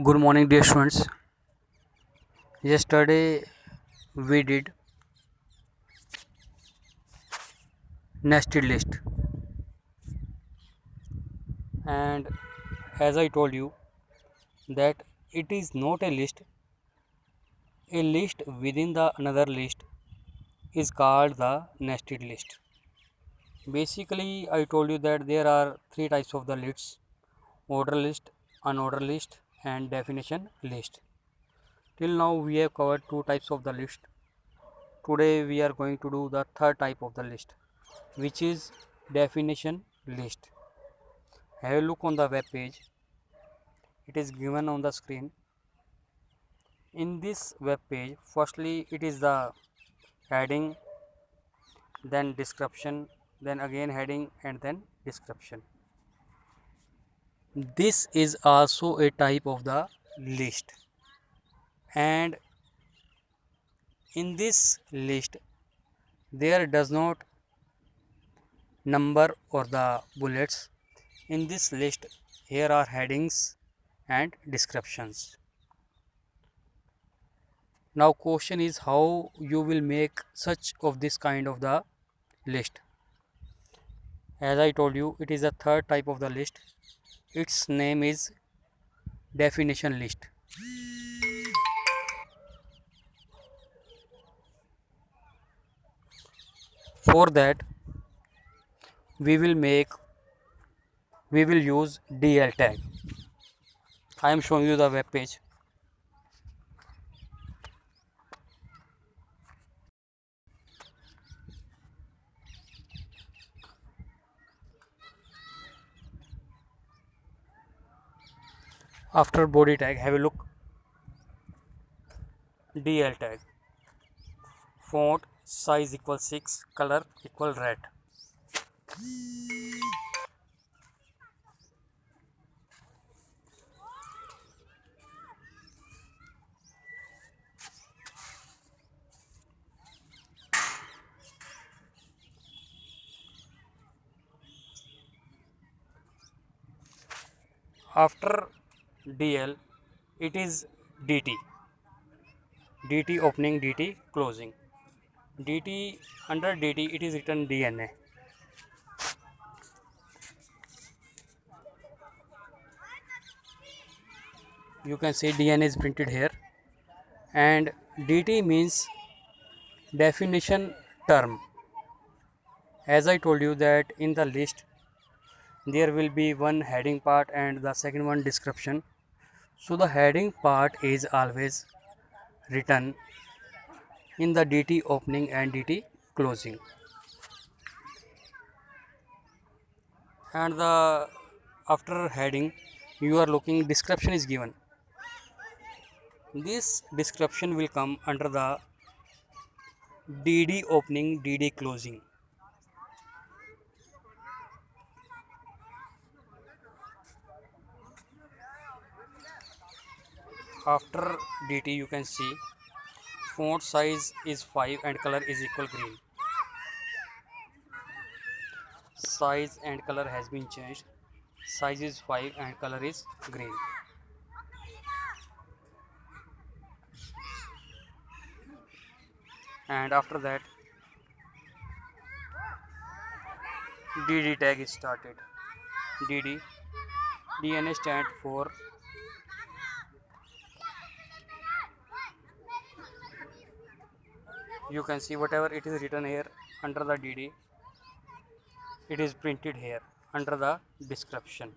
Good morning, dear students. Yesterday we did nested list, and as I told you that it is not a list. A list within the another list is called the nested list. Basically, I told you that there are three types of the lists: order list, unordered list, and definition list. Till now we have covered two types of the list. Today we are going to do the third type of the list, which is definition list. Have a look on the web page. It is given on the screen. In this web page, firstly it is the heading, then description, then again heading, and then description. This is also a type of the list, and in this list there does not number or the bullets. In this list here are headings and descriptions. Now question is how you will make such of this kind of the list. As I told you, it is the third type of the list. Its name is definition list. For that we will use DL tag. I am showing you the web page. After body tag, have a look. DL tag. Font size equal 6, color equal red. After DL, it is DT. DT opening, DT closing. DT, under DT it is written DNA. You can see DNA is printed here, and DT means definition term. As I told you that in the list there will be one heading part and the second one description. So the heading part is always written in the DT opening and DT closing, and the after heading you are looking description is given. This description will come under the DD opening, DD closing. After DT you can see font size is 5 and color is equal green. Size and color has been changed. Size is 5 and color is green. And after that DD tag is started. DD DNA stand for you can see whatever it is written here under the DD, it is printed here under the description.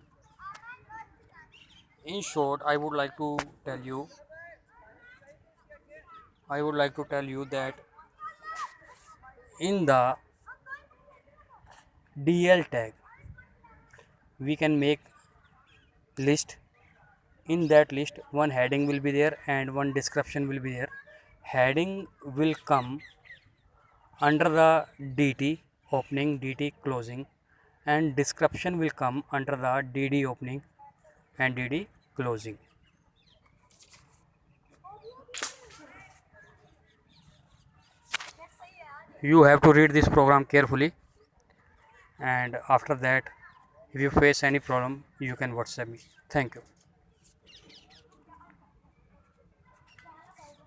In short, I would like to tell you that in the DL tag we can make list. In that list one heading will be there and one description will be there. Heading will come under the DT opening, DT closing, and description will come under the DD opening and DD closing. You have to read this program carefully, and after that if you face any problem you can WhatsApp me. Thank you.